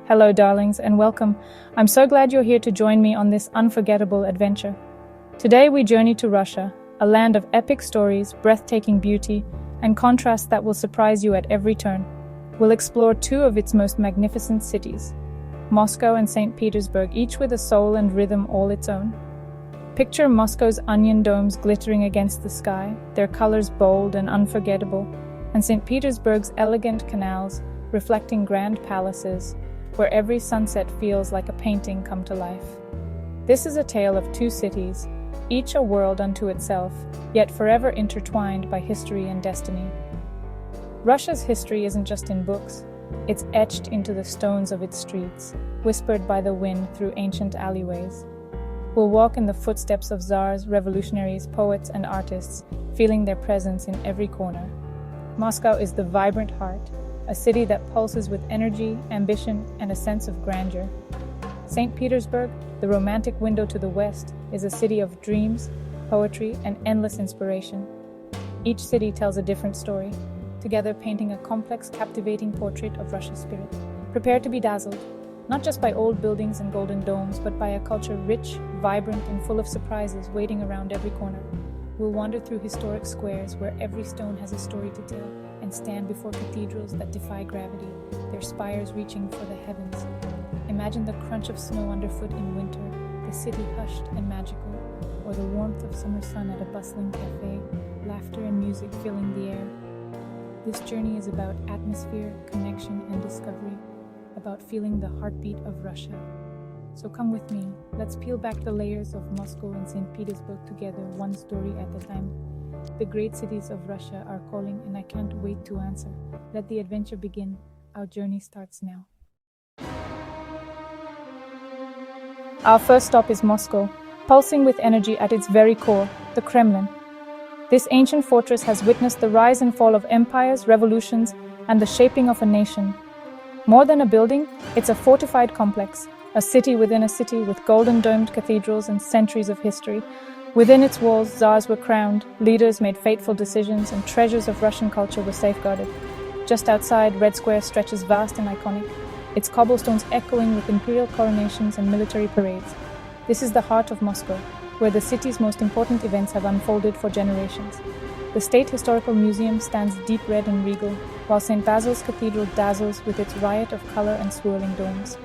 Hello, darlings, and welcome. I'm so glad you're here to join me on this unforgettable adventure. Today we journey to Russia, a land of epic stories, breathtaking beauty, and contrasts that will surprise you at every turn. We'll explore two of its most magnificent cities, Moscow and St. Petersburg, each with a soul and rhythm all its own. Picture Moscow's onion domes glittering against the sky, their colors bold and unforgettable, and St. Petersburg's elegant canals reflecting grand palaces, where every sunset feels like a painting come to life. This is a tale of two cities, each a world unto itself, yet forever intertwined by history and destiny. Russia's history isn't just in books, it's etched into the stones of its streets, whispered by the wind through ancient alleyways. We'll walk in the footsteps of czars, revolutionaries, poets, and artists, feeling their presence in every corner. Moscow is the vibrant heart, a city that pulses with energy, ambition, and a sense of grandeur. St. Petersburg, the romantic window to the west, is a city of dreams, poetry, and endless inspiration. Each city tells a different story, together painting a complex, captivating portrait of Russia's spirit. Prepare to be dazzled, not just by old buildings and golden domes, but by a culture rich, vibrant, and full of surprises waiting around every corner. We'll wander through historic squares where every stone has a story to tell, and stand before cathedrals that defy gravity, their spires reaching for the heavens. Imagine the crunch of snow underfoot in winter, the city hushed and magical, or the warmth of summer sun at a bustling cafe, laughter and music filling the air. This journey is about atmosphere, connection, and discovery, about feeling the heartbeat of Russia. So come with me, let's peel back the layers of Moscow and St. Petersburg together, one story at a time. The great cities of Russia are calling, and I can't wait to answer. Let the adventure begin. Our journey starts now. Our first stop is Moscow, pulsing with energy at its very core, the Kremlin. This ancient fortress has witnessed the rise and fall of empires, revolutions, and the shaping of a nation. More than a building, it's a fortified complex, a city within a city with golden-domed cathedrals and centuries of history. Within its walls, czars were crowned, leaders made fateful decisions, and treasures of Russian culture were safeguarded. Just outside, Red Square stretches vast and iconic, its cobblestones echoing with imperial coronations and military parades. This is the heart of Moscow, where the city's most important events have unfolded for generations. The State Historical Museum stands deep red and regal, while St. Basil's Cathedral dazzles with its riot of color and swirling domes.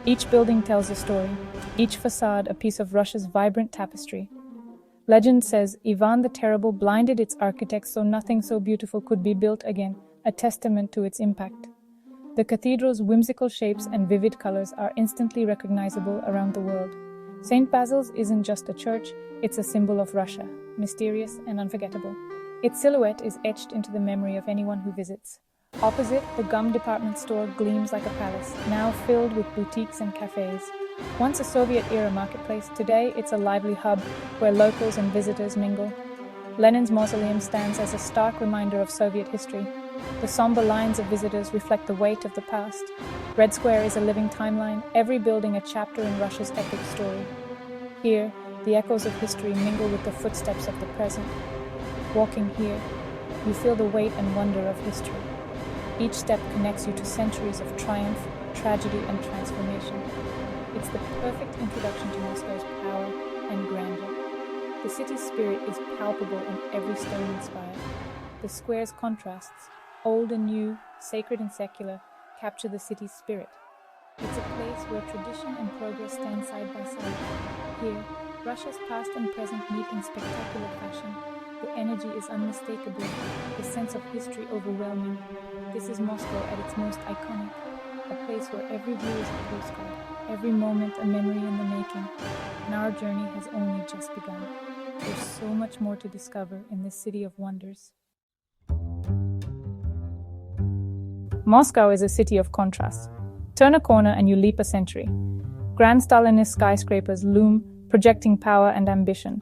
Each building tells a story, each facade a piece of Russia's vibrant tapestry. Legend says Ivan the Terrible blinded its architects so nothing so beautiful could be built again, a testament to its impact. The cathedral's whimsical shapes and vivid colors are instantly recognizable around the world. St. Basil's isn't just a church, it's a symbol of Russia, mysterious and unforgettable. Its silhouette is etched into the memory of anyone who visits. Opposite, the gum department store gleams like a palace, now filled with boutiques and cafes. Once a Soviet-era marketplace, today it's a lively hub where locals and visitors mingle. Lenin's mausoleum stands as a stark reminder of Soviet history. The somber lines of visitors reflect the weight of the past. Red Square is a living timeline, every building a chapter in Russia's epic story. Here, the echoes of history mingle with the footsteps of the present. Walking here, you feel the weight and wonder of history. Each step connects you to centuries of triumph, tragedy, and transformation. It's the perfect introduction to Moscow's power and grandeur. The city's spirit is palpable in every stone inspired. The square's contrasts, old and new, sacred and secular, capture the city's spirit. It's a place where tradition and progress stand side by side. Here, Russia's past and present meet in spectacular fashion. The energy is unmistakable, the sense of history overwhelming. This is Moscow at its most iconic, a place where every view is a postcard, every moment a memory in the making. And our journey has only just begun. There's so much more to discover in this city of wonders. Moscow is a city of contrasts. Turn a corner and you leap a century. Grand Stalinist skyscrapers loom, projecting power and ambition.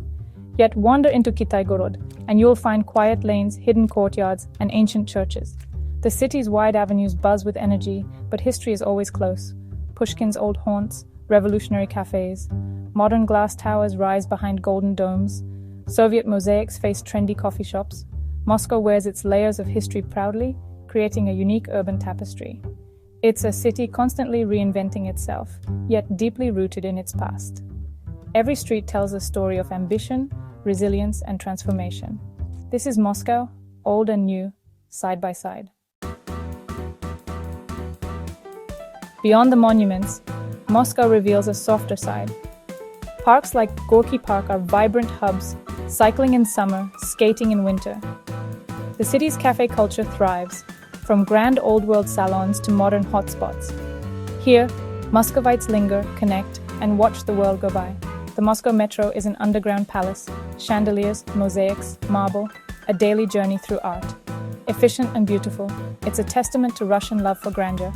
Yet wander into Kitaygorod, and you'll find quiet lanes, hidden courtyards, and ancient churches. The city's wide avenues buzz with energy, but history is always close. Pushkin's old haunts, revolutionary cafes, modern glass towers rise behind golden domes, Soviet mosaics face trendy coffee shops. Moscow wears its layers of history proudly, creating a unique urban tapestry. It's a city constantly reinventing itself, yet deeply rooted in its past. Every street tells a story of ambition, resilience, and transformation. This is Moscow, old and new, side by side. Beyond the monuments, Moscow reveals a softer side. Parks like Gorky Park are vibrant hubs, cycling in summer, skating in winter. The city's cafe culture thrives, from grand old-world salons to modern hotspots. Here, Muscovites linger, connect, and watch the world go by. The Moscow Metro is an underground palace, chandeliers, mosaics, marble, a daily journey through art. Efficient and beautiful, it's a testament to Russian love for grandeur.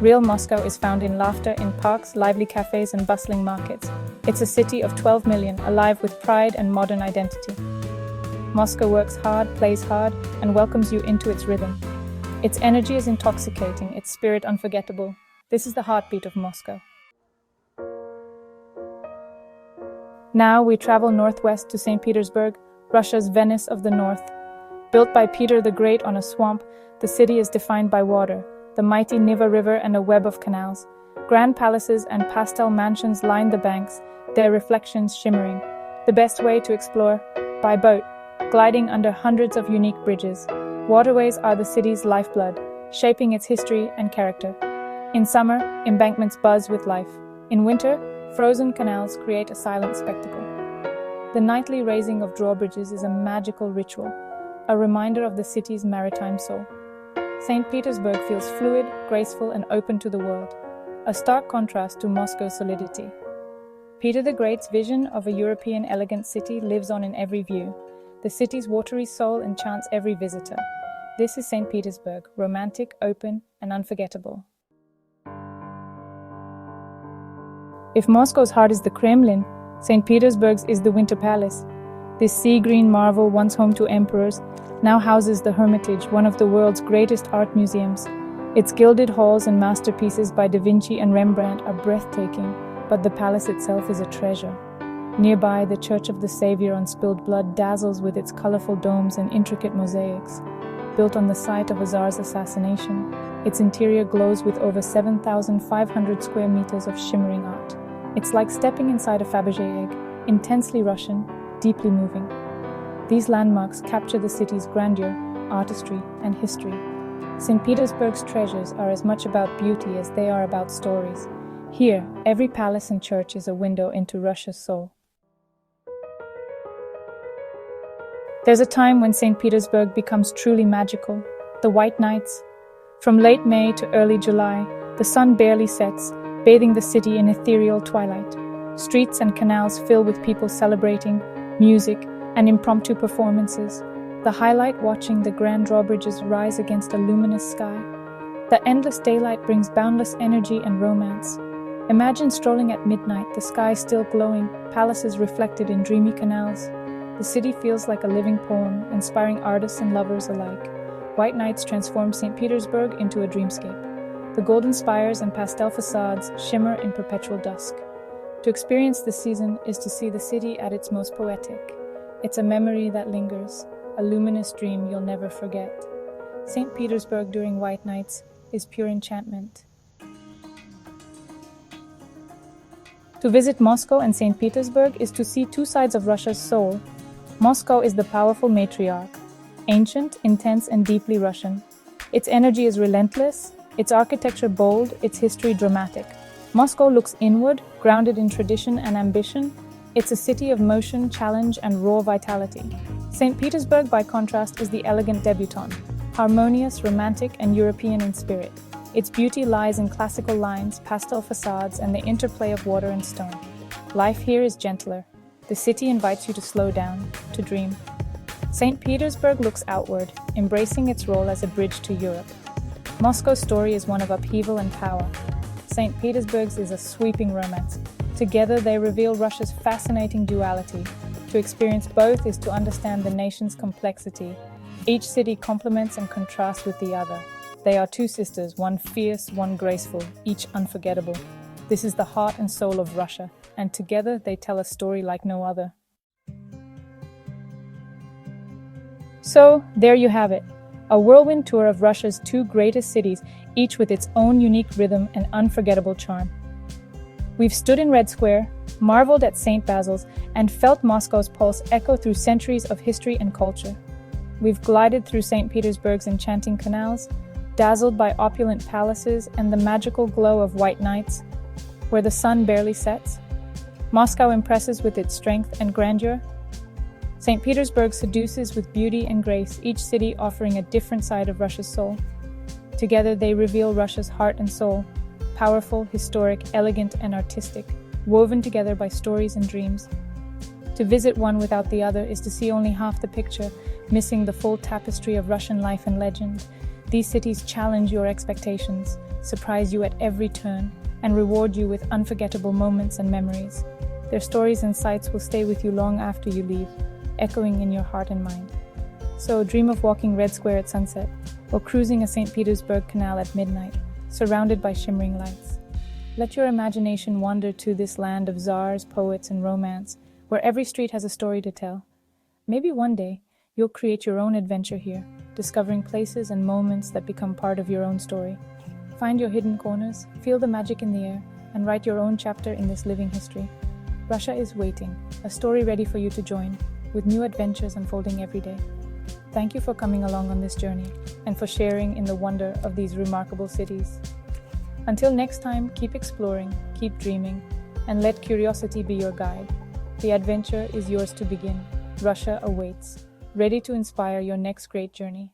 Real Moscow is found in laughter, in parks, lively cafes, and bustling markets. It's a city of 12 million, alive with pride and modern identity. Moscow works hard, plays hard, and welcomes you into its rhythm. Its energy is intoxicating, its spirit unforgettable. This is the heartbeat of Moscow. Now we travel northwest to St. Petersburg, Russia's Venice of the North. Built by Peter the Great on a swamp, the city is defined by water, the mighty Neva River and a web of canals. Grand palaces and pastel mansions line the banks, their reflections shimmering. The best way to explore? By boat, gliding under hundreds of unique bridges. Waterways are the city's lifeblood, shaping its history and character. In summer, embankments buzz with life. In winter, frozen canals create a silent spectacle. The nightly raising of drawbridges is a magical ritual, a reminder of the city's maritime soul. St. Petersburg feels fluid, graceful, and open to the world, a stark contrast to Moscow's solidity. Peter the Great's vision of a European elegant city lives on in every view. The city's watery soul enchants every visitor. This is St. Petersburg, romantic, open, and unforgettable. If Moscow's heart is the Kremlin, St. Petersburg's is the Winter Palace. This sea-green marvel, once home to emperors, now houses the Hermitage, one of the world's greatest art museums. Its gilded halls and masterpieces by Da Vinci and Rembrandt are breathtaking, but the palace itself is a treasure. Nearby, the Church of the Savior on Spilled Blood dazzles with its colorful domes and intricate mosaics. Built on the site of a Tsar's assassination, its interior glows with over 7,500 square meters of shimmering art. It's like stepping inside a Fabergé egg, intensely Russian, deeply moving. These landmarks capture the city's grandeur, artistry, and history. St. Petersburg's treasures are as much about beauty as they are about stories. Here, every palace and church is a window into Russia's soul. There's a time when St. Petersburg becomes truly magical, the White Nights. From late May to early July, the sun barely sets, bathing the city in ethereal twilight. Streets and canals fill with people celebrating, music, and impromptu performances. The highlight watching the grand drawbridges rise against a luminous sky. The endless daylight brings boundless energy and romance. Imagine strolling at midnight, the sky still glowing, palaces reflected in dreamy canals. The city feels like a living poem, inspiring artists and lovers alike. White nights transform St. Petersburg into a dreamscape. The golden spires and pastel facades shimmer in perpetual dusk. To experience this season is to see the city at its most poetic. It's a memory that lingers, a luminous dream you'll never forget. St. Petersburg during white nights is pure enchantment. To visit Moscow and St. Petersburg is to see two sides of Russia's soul. Moscow is the powerful matriarch, ancient, intense, and deeply Russian. Its energy is relentless, its architecture bold, its history dramatic. Moscow looks inward, grounded in tradition and ambition. It's a city of motion, challenge, and raw vitality. St. Petersburg, by contrast, is the elegant debutante, harmonious, romantic, and European in spirit. Its beauty lies in classical lines, pastel facades, and the interplay of water and stone. Life here is gentler. The city invites you to slow down, to dream. St. Petersburg looks outward, embracing its role as a bridge to Europe. Moscow's story is one of upheaval and power. St. Petersburg's is a sweeping romance. Together they reveal Russia's fascinating duality. To experience both is to understand the nation's complexity. Each city complements and contrasts with the other. They are two sisters, one fierce, one graceful, each unforgettable. This is the heart and soul of Russia, and together they tell a story like no other. So, there you have it. A whirlwind tour of Russia's two greatest cities, each with its own unique rhythm and unforgettable charm. We've stood in Red Square, marveled at St. Basil's, and felt Moscow's pulse echo through centuries of history and culture. We've glided through St. Petersburg's enchanting canals, dazzled by opulent palaces and the magical glow of white nights, where the sun barely sets. Moscow impresses with its strength and grandeur. St. Petersburg seduces with beauty and grace, each city offering a different side of Russia's soul. Together they reveal Russia's heart and soul, powerful, historic, elegant, and artistic, woven together by stories and dreams. To visit one without the other is to see only half the picture, missing the full tapestry of Russian life and legend. These cities challenge your expectations, surprise you at every turn, and reward you with unforgettable moments and memories. Their stories and sights will stay with you long after you leave, echoing in your heart and mind. So dream of walking Red Square at sunset, or cruising a St. Petersburg canal at midnight, surrounded by shimmering lights. Let your imagination wander to this land of czars, poets, and romance, where every street has a story to tell. Maybe one day, you'll create your own adventure here, discovering places and moments that become part of your own story. Find your hidden corners, feel the magic in the air, and write your own chapter in this living history. Russia is waiting, a story ready for you to join, with new adventures unfolding every day. Thank you for coming along on this journey, and for sharing in the wonder of these remarkable cities. Until next time, keep exploring, keep dreaming, and let curiosity be your guide. The adventure is yours to begin. Russia awaits, ready to inspire your next great journey.